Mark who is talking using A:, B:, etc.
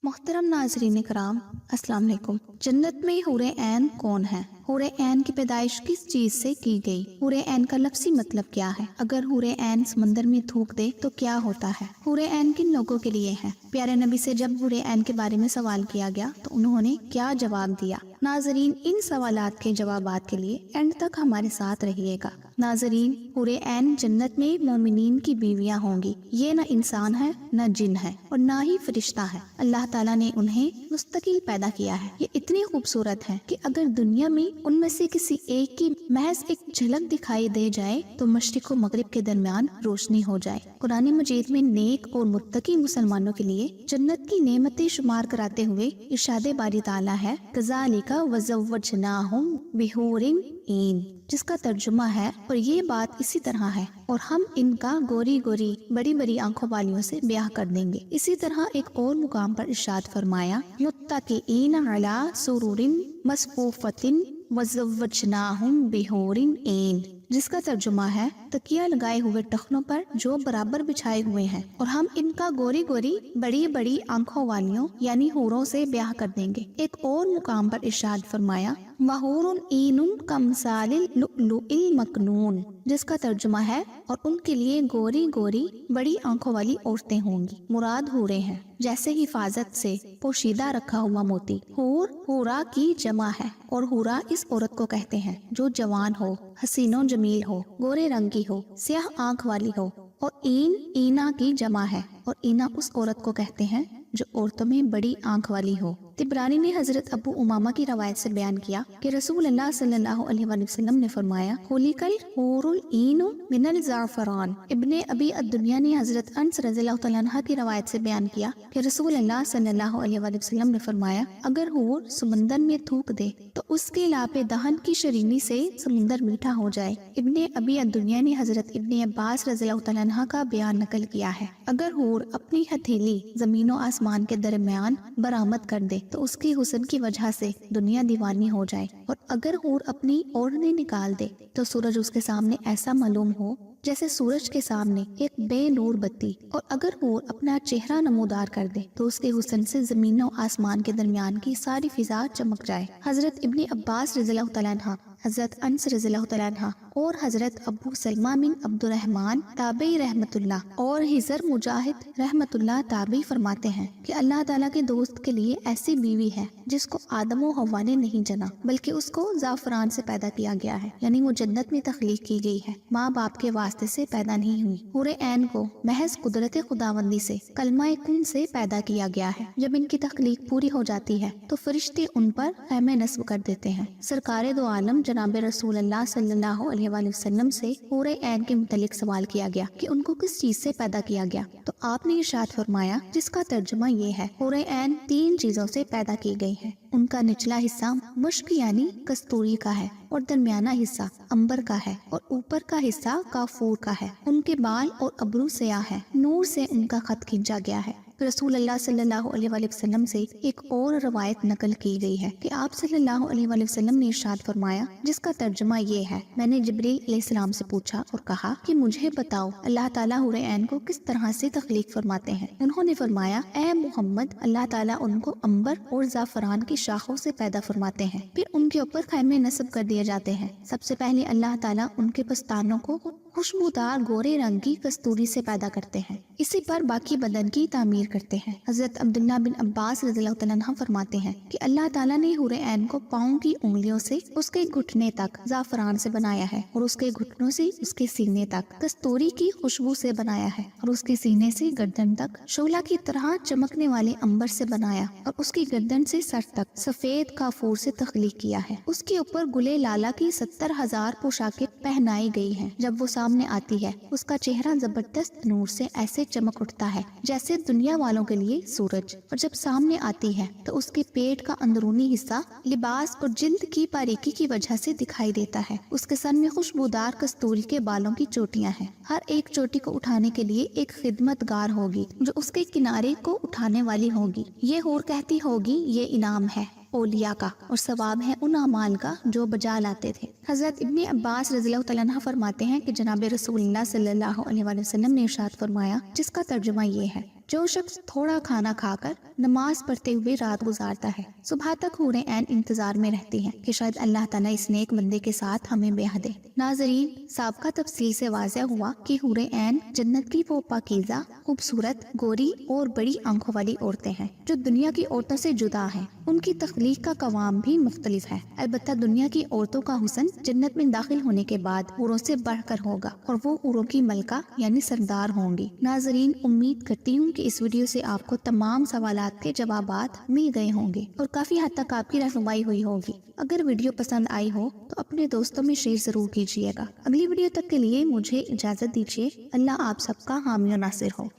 A: मोहतरम नाजरीन कराम, अस्सलाम वालेकुम। जन्नत में हूरे ऐन कौन है? हूरे ऐन की पैदाइश किस चीज से की गई? हूरे ऐन का लफ्ज़ी मतलब क्या है? अगर हूरे ऐन समंदर में थूक दे तो क्या होता है? हूरे ऐन किन लोगों के लिए है? प्यारे नबी से जब हूरे ऐन के बारे में सवाल किया गया तो उन्होंने क्या जवाब दिया? नाजरीन, इन सवालात के जवाबात के लिए एंड तक हमारे साथ रहिएगा। नाजरीन, हूरे ऐन जन्नत में मोमिनीन की बीवियां होंगी। ये न इंसान है, न जिन है और न ही फरिश्ता है। अल्लाह ताला ने उन्हें मुस्तकिल पैदा किया है। ये इतनी खूबसूरत है कि अगर दुनिया में उनमें से किसी एक की महज एक झलक दिखाई दे जाए तो मशरिक और मगरिब के दरमियान रोशनी हो जाए। कुरान मजीद में नेक और मुत्तकी मुसलमानों के लिए जन्नत की नेमतें शुमार कराते हुए इरशाद बारी ताला है, कज़ालिका वज़व्वजनाहुम बिहूरिन ईन, जिसका तर्जुमा है और ये बात इसी तरह है और हम इनका गोरी गोरी बड़ी बड़ी आंखों वालियों से ब्याह कर देंगे। इसी तरह एक और मुकाम पर इरशाद फरमाया, मुत्तकीईन अला सुरूरिन मस्फूफतिन वज़व्वजनाहुम बिहूरिन ईन, जिसका तर्जुमा है तकिया लगाए हुए टखनों पर जो बराबर बिछाए हुए हैं और हम इनका गोरी गोरी बड़ी बड़ी आंखों वालियों यानी हूरों से ब्याह कर देंगे। एक और मुकाम पर इरशाद फरमाया, वहूरुन ईनुन कमसालिल लुअलुइल मकनून, जिसका तर्जुमा है और उनके लिए गोरी गोरी बड़ी आंखों वाली औरतें होंगी। मुराद हूरे हैं जैसे हिफाजत से पोशीदा रखा हुआ मोती। हूर हूरा की जमा है और हूरा इस औरत को कहते हैं जो जवान हो, हसीनो जमील हो, गोरे रंग की हो, स्याह आंख वाली हो। और ईन ईना की जमा है और ईना उस औरत को कहते हैं जो औरतों में बड़ी आंख वाली हो। तिबरानी ने हजरत अबू उमामा की रवायत से बयान किया कि रसूल अल्लाह सल्लल्लाहु अलैहि वसल्लम ने फरमाया, खुलिकल हूरुल ईनु मिनल ज़अफ़रान। इब्ने अबी अद-दुनिया ने हजरत अनस रज़ियल्लाहु तआला अन्हा की रवायत से बयान किया कि रसूल अल्लाह सल्लल्लाहु अलैहि वसल्लम ने फरमाया, अगर हूर समंदर में थूक दे तो उसके लापे दहन की शरीनी से समंदर मीठा हो जाए। इब्ने अबी अद-दुनिया ने हजरत इब्ने अब्बास रज़ियल्लाहु तआला अन्हा का बयान नकल किया है, अगर हूर अपनी हथेली जमीन और आसमान के दरमियान बरामद कर दे तो उसकी हुस्न की वजह से दुनिया दीवानी हो जाए और अगर हूर अपनी ओढ़नी निकाल दे तो सूरज उसके सामने ऐसा मालूम हो जैसे सूरज के सामने एक बेनूर बत्ती, और अगर हूर अपना चेहरा नमूदार कर दे तो उसके हुस्न से जमीन और आसमान के दरमियान की सारी फिजा चमक जाए। हजरत इब्ने अब्बास रज़ियल्लाहु तआला अन्हा, हजरत अनस रज़ियल्लाहु तआला अन्हा और हजरत अबू सलमा बिन अब्दुर्रहमान ताबई रहमतुल्लाह और हिजर मुजाहिद रहमतुल्लाह ताबई फरमाते हैं कि अल्लाह ताला के दोस्त के लिए ऐसी बीवी है जिसको आदम और हव्वा ने नहीं जना बल्कि उसको ज़ाफ़रान से पैदा किया गया है, यानी वो जन्नत में तख्लीक की गई है, माँ बाप के वास्ते से पैदा नहीं हुई। हूरे ऐन को महज कुदरत खुदावंदी से कलमा कुन से पैदा किया गया है। जब इनकी तख्लीक पूरी हो जाती है तो फरिश्ते उन पर खैमे नस्ब कर देते हैं। सरकारे दो आलम जनाब रसूल अल्लाह सल्लल्लाहु अलैहि वसल्लम से हूरे ऐन के मुतल्लिक सवाल किया गया कि उनको किस चीज से पैदा किया गया, तो आपने इरशाद फरमाया, जिसका तर्जुमा ये है, हूरे ऐन 3 चीजों से पैदा की गई है। उनका निचला हिस्सा मुश्क यानी कस्तूरी का है और दरमियाना हिस्सा अंबर का है और ऊपर का हिस्सा काफूर का है। उनके बाल और अबरू स्याह है, नूर से उनका खत खींचा गया है। रसूल अल्लाह सल्लल्लाहु अलैहि वसल्लम से एक और रवायत नकल की गई है कि आप सल्लल्लाहु अलैहि वसल्लम ने इरशाद फरमाया, जिसका तर्जुमा ये है, मैंने जिब्रील अलैहिस्सलाम से पूछा और कहा कि मुझे बताओ अल्लाह ताला हूरे ऐन को किस तरह से तख्लीक फरमाते हैं। उन्होंने फरमाया, ए मोहम्मद, अल्लाह ताला उनको अंबर और ज़ाफ़रान की शाखों से पैदा फरमाते हैं, फिर उनके ऊपर खैमे नस्ब कर दिए जाते हैं। सबसे पहले अल्लाह ताला उनके पस्तानों को खुशबूदार गोरे रंग की कस्तूरी से पैदा करते हैं, इसी पर बाकी बदन की तामीर करते हैं। हजरत अब्दुल्लाह बिन अब्बास रज़ियल्लाहु तआला अन्हु फरमाते हैं कि अल्लाह ताला ने हूरे ऐन को पाँव की उंगलियों से उसके घुटने तक ज़ाफ़रान से बनाया है और उसके घुटनों से उसके सीने तक कस्तूरी की खुशबू से बनाया है और उसके सीने से गर्दन तक शोला की तरह चमकने वाले अंबर से बनाया और उसकी गर्दन से सर तक सफेद काफूर से तख्लीक किया है। उसके ऊपर गुले लाला की 70,000 पोशाकें पहनाई गई हैं। जब वो सामने आती है उसका चेहरा जबरदस्त नूर से ऐसे चमक उठता है जैसे दुनिया वालों के लिए सूरज, और जब सामने आती है तो उसके पेट का अंदरूनी हिस्सा लिबास और जिल्द की बारीकी की वजह से दिखाई देता है। उसके सर में खुशबूदार कस्तूरी के बालों की चोटियां हैं। हर एक चोटी को उठाने के लिए एक खिदमतगार होगी जो उसके किनारे को उठाने वाली होगी। ये हूर कहती होगी, ये इनाम है ओलिया का और सवाब है उन अमाल का जो बजा लाते थे। हजरत इब्ने अब्बास रज़ियल्लाहु तआला अन्हु फरमाते हैं कि जनाब रसूलुल्लाह सल्लल्लाहु अलैहि वसल्लम ने इरशाद फरमाया, जिसका तर्जुमा ये है, जो शख्स थोड़ा खाना खाकर नमाज पढ़ते हुए रात गुजारता है, सुबह तक हूरे ऐन इंतजार में रहती हैं कि शायद अल्लाह ताला इस नेक बंदे के साथ हमें ब्याह दे। नाजरीन, साबका तफसील से वाज़ेह हुआ कि हूरे ऐन जन्नत की वो पाकीज़ा, खूबसूरत, गोरी और बड़ी आंखों वाली औरतें हैं जो दुनिया की औरतों से जुदा हैं। उनकी तख्लीक का कवाम भी मुख्तलिफ है। अलबत्ता दुनिया की औरतों का हुस्न जन्नत में दाखिल होने के बाद हूरों से बढ़कर होगा और वो हूरों की मलका यानी सरदार होंगी। नाजरीन, उम्मीद करती हूँ कि इस वीडियो से आपको तमाम सवालात के जवाबात मिल गए होंगे और काफी हद तक आपकी रहनुमाई हुई होगी। अगर वीडियो पसंद आई हो तो अपने दोस्तों में शेयर जरूर कीजिएगा। अगली वीडियो तक के लिए मुझे इजाजत दीजिए। अल्लाह आप सबका हामी और नासिर हो।